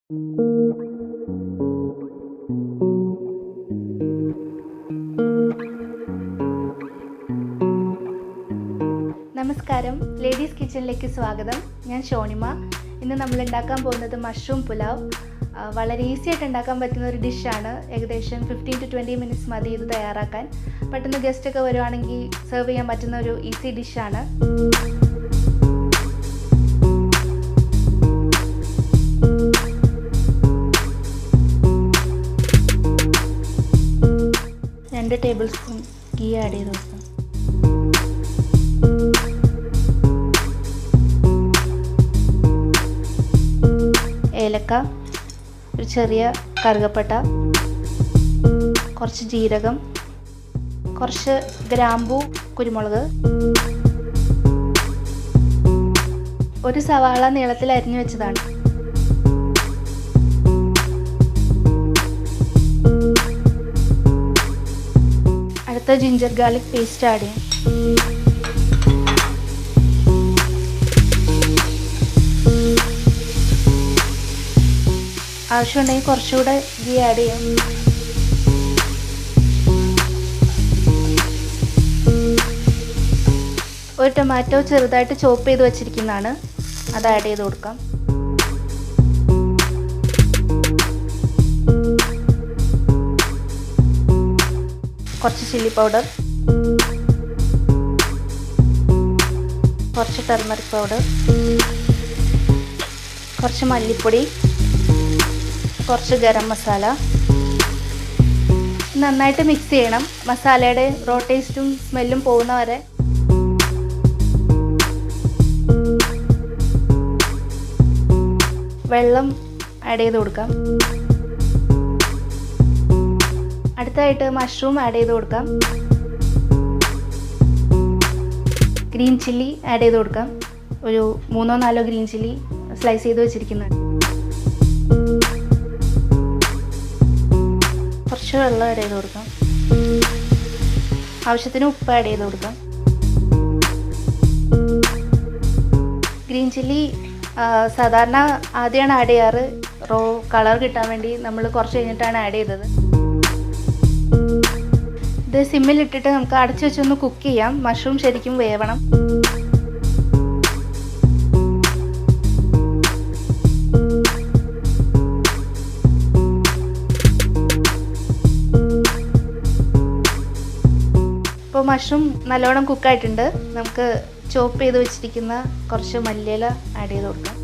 നമസ്കാരം, ലേഡീസ് കിച്ചണിലേക്ക് സ്വാഗതം. ഞാൻ ഷോണിമ. ഇന്ന് നമ്മൾ ഉണ്ടാക്കാൻ പോകുന്നത് മഷ്റൂം പുലാവ്. വളരെ ഈസി ആയിട്ട് ഉണ്ടാക്കാൻ പറ്റുന്ന ഒരു ഡിഷാണ്. ഏകദേശം 15 to 20 മിനിറ്റ്സ് മതി ഇത് തയ്യാറാക്കാൻ. പെട്ടെന്ന് ഗസ്റ്റൊക്കെ വരുവാണെങ്കിൽ സെർവ് ചെയ്യാൻ പറ്റുന്ന ഒരു ഈസി ഡിഷാണ്. രണ്ട് ടേബിൾ സ്പൂൺ ഗീ ആഡ് ചെയ്ത് കൊടുക്കാം. ഏലക്ക, ഒരു ചെറിയ കറുകപ്പട്ട, കുറച്ച് ജീരകം, കുറച്ച് ഗ്രാമ്പൂ, കുരുമുളക്, ഒരു സവാള നീളത്തിൽ അരിഞ്ഞു വെച്ചതാണ്. അടുത്ത ജിഞ്ചർ ഗാർലിക് പേസ്റ്റ് ആഡ് ചെയ്യാം. ആവശ്യമുണ്ടെങ്കിൽ കുറച്ചുകൂടെ ഗീ ആഡ് ചെയ്യാം. ഒരു ടൊമാറ്റോ ചെറുതായിട്ട് ചോപ്പ് ചെയ്ത് വെച്ചിരിക്കുന്നതാണ്, അത് ആഡ് ചെയ്ത് കൊടുക്കാം. കുറച്ച് ചില്ലി പൗഡർ, കുറച്ച് ടർമറിക് പൗഡർ, കുറച്ച് മല്ലിപ്പൊടി, കുറച്ച് ഗരം മസാല. നന്നായിട്ട് മിക്സ് ചെയ്യണം. മസാലയുടെ റോ ടേസ്റ്റും സ്മെല്ലും പോകുന്ന വരെ. വെള്ളം ആഡ് ചെയ്ത് കൊടുക്കാം. അടുത്തായിട്ട് മഷ്റൂം ആഡ് ചെയ്ത് കൊടുക്കാം. ഗ്രീൻ ചില്ലി ആഡ് ചെയ്ത് കൊടുക്കാം. ഒരു 3-4 ഗ്രീൻ ചില്ലി സ്ലൈസ് ചെയ്ത് വെച്ചിരിക്കുന്നതാണ്. കുറച്ച് വെള്ളം ആഡ് ചെയ്ത് കൊടുക്കാം. ആവശ്യത്തിന് ഉപ്പ് ആഡ് ചെയ്ത് കൊടുക്കാം. ഗ്രീൻ ചില്ലി സാധാരണ ആദ്യമാണ് ആഡ് ചെയ്യാറ്. റോ കളർ കിട്ടാൻ വേണ്ടി നമ്മൾ കുറച്ച് കഴിഞ്ഞിട്ടാണ് ആഡ് ചെയ്തത്. ഇത് സിമ്മിലിട്ടിട്ട് നമുക്ക് അടച്ചു വെച്ചൊന്ന് കുക്ക് ചെയ്യാം. മഷ്റൂം ശരിക്കും വേവണം. ഇപ്പോൾ മഷ്റൂം നല്ലോണം കുക്കായിട്ടുണ്ട്. നമുക്ക് ചോപ്പ് ചെയ്ത് വെച്ചിരിക്കുന്ന കുറച്ച് മല്ലിയില ആഡ് ചെയ്ത് കൊടുക്കാം.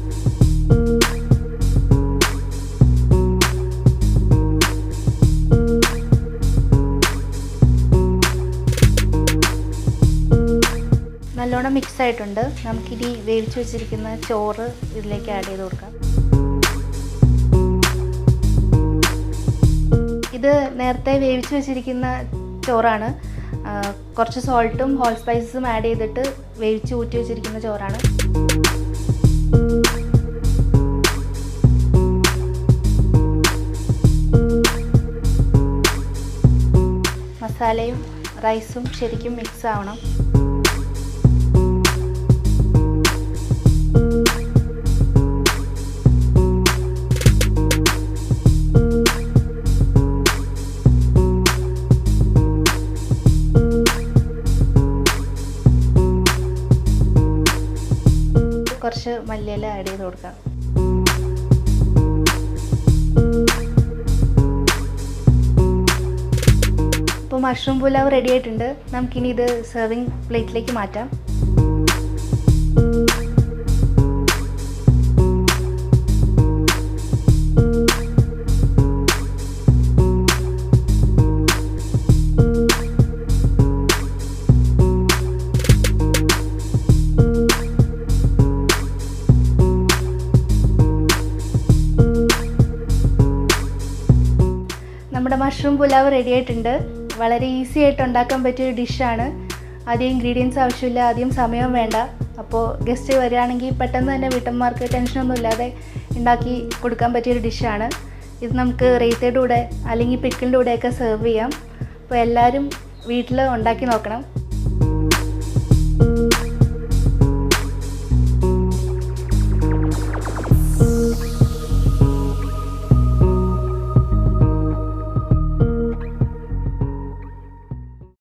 നല്ലോണം മിക്സ് ആയിട്ടുണ്ട്. നമുക്കിനി വേവിച്ച് വെച്ചിരിക്കുന്ന ചോറ് ഇതിലേക്ക് ആഡ് ചെയ്ത് കൊടുക്കാം. ഇത് നേരത്തെ വേവിച്ച് വെച്ചിരിക്കുന്ന ചോറാണ്. കുറച്ച് സോൾട്ടും ഹോൾ സ്പൈസസും ആഡ് ചെയ്തിട്ട് വേവിച്ച് ഊറ്റി വെച്ചിരിക്കുന്ന ചോറാണ്. മസാലയും റൈസും ശരിക്കും മിക്സ് ആവണം. കുറച്ച് മല്ലിയില ആഡ് ചെയ്ത് കൊടുക്കാം. ഇപ്പോൾ മഷ്റൂം പുലാവ് റെഡി ആയിട്ടുണ്ട്. നമുക്കിനി ഇത് സെർവിങ് പ്ലേറ്റിലേക്ക് മാറ്റാം. നമ്മുടെ മഷ്റൂം പുലാവ് റെഡി ആയിട്ടുണ്ട്. വളരെ ഈസി ആയിട്ട് ഉണ്ടാക്കാൻ പറ്റിയൊരു ഡിഷാണ്. അധികം ഇൻഗ്രീഡിയൻസ് ആവശ്യമില്ല, അധികം സമയം വേണ്ട. അപ്പോൾ ഗസ്റ്റ് വരികയാണെങ്കിൽ പെട്ടെന്ന് തന്നെ വീട്ടമ്മമാർക്ക് ടെൻഷനൊന്നും ഇല്ലാതെ ഉണ്ടാക്കി കൊടുക്കാൻ പറ്റിയൊരു ഡിഷാണ്. ഇത് നമുക്ക് റൈത്തയുടെ കൂടെ അല്ലെങ്കിൽ പിക്കിളിൻ്റെ കൂടെയൊക്കെ സെർവ് ചെയ്യാം. അപ്പോൾ എല്ലാവരും വീട്ടിൽ ഉണ്ടാക്കി നോക്കണം.